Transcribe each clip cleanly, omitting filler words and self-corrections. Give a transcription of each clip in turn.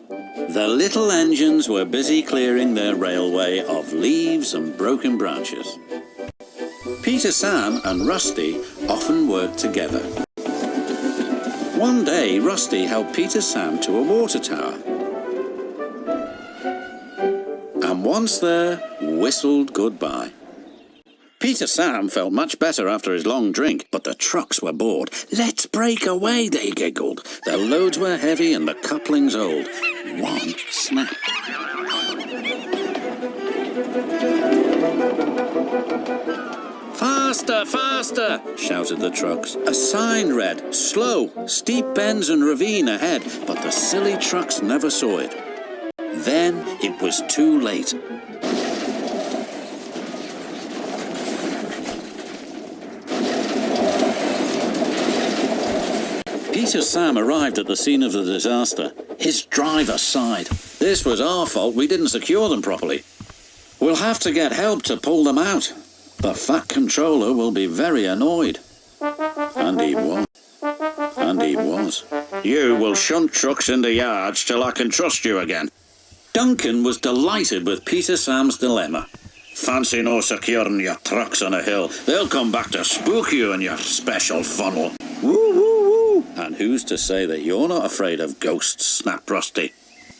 The little engines were busy clearing their railway of leaves and broken branches. Peter, Sam and Rusty often worked together. One day, Rusty helped Peter Sam to a water tower. And once there, whistled goodbye. Peter Sam felt much better after his long drink, but the trucks were bored. "Let's break away," they giggled. Their loads were heavy and the couplings old. One snapped. "Faster, faster!" shouted the trucks. A sign read, "Slow, steep bends and ravine ahead," but the silly trucks never saw it. Then it was too late. Peter Sam arrived at the scene of the disaster. His driver sighed. "This was our fault, we didn't secure them properly. We'll have to get help to pull them out. The fat controller will be very annoyed." And he was. "You will shunt trucks in the yards till I can trust you again." Duncan was delighted with Peter Sam's dilemma. "Fancy no securing your trucks on a hill. They'll come back to spook you in your special funnel." "Woo, woo, woo!" "And who's to say that you're not afraid of ghosts?" snapped Rusty.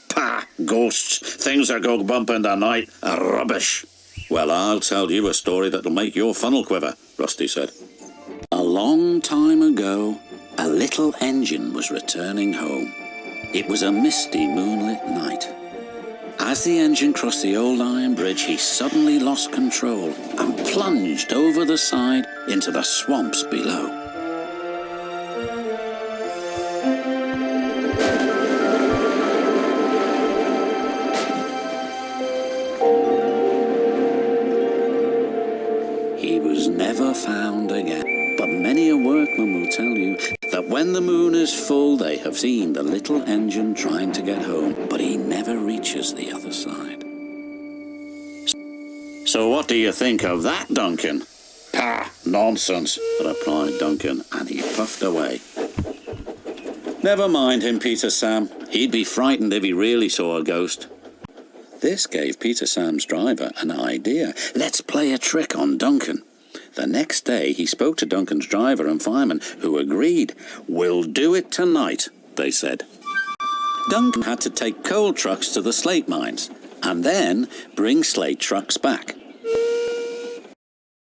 "Pah, ghosts. Things that go bump in the night are rubbish." "Well, I'll tell you a story that'll make your funnel quiver," Rusty said. A long time ago, a little engine was returning home. It was a misty, moonlit night. As the engine crossed the old iron bridge, he suddenly lost control and plunged over the side into the swamps below. He was never found again. But many a workman will tell you that when the moon is full, they have seen the little engine trying to get home, but he never reaches the other side. "So what do you think of that, Duncan?" "Pah, nonsense," replied Duncan, and he puffed away. "Never mind him, Peter Sam. He'd be frightened if he really saw a ghost." This gave Peter Sam's driver an idea. "Let's play a trick on Duncan." The next day, he spoke to Duncan's driver and fireman, who agreed. "We'll do it tonight," they said. Duncan had to take coal trucks to the slate mines, and then bring slate trucks back.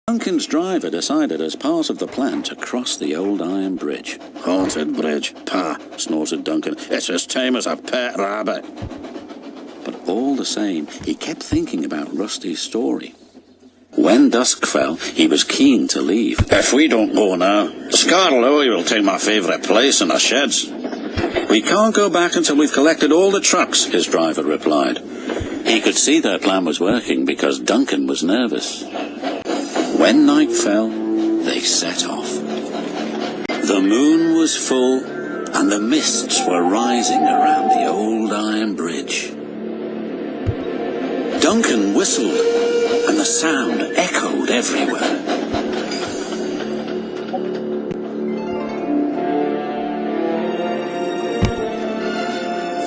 Duncan's driver decided as part of the plan to cross the old iron bridge. "Haunted bridge, pah," snorted Duncan. "It's as tame as a pet rabbit." But all the same, he kept thinking about Rusty's story. When dusk fell, he was keen to leave. "If we don't go now, Scarlet will take my favourite place in the sheds." "We can't go back until we've collected all the trucks," his driver replied. He could see their plan was working because Duncan was nervous. When night fell, they set off. The moon was full, and the mists were rising around the old iron bridge. Duncan whistled, and the sound echoed everywhere.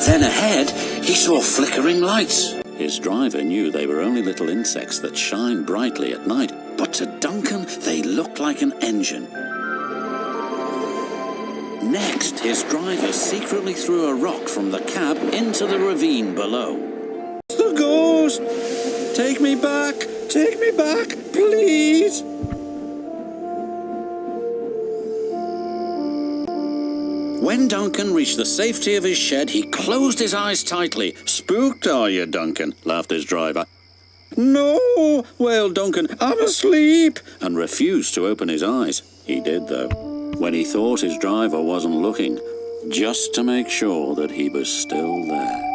Then ahead, he saw flickering lights. His driver knew they were only little insects that shine brightly at night, but to Duncan, they looked like an engine. Next, his driver secretly threw a rock from the cab into the ravine below. "It's the ghost! Take me back! Take me back, please!" When Duncan reached the safety of his shed, he closed his eyes tightly. "Spooked, are you, Duncan?" laughed his driver. "No," wailed Duncan, "I'm asleep," and refused to open his eyes. He did, though, when he thought his driver wasn't looking, just to make sure that he was still there.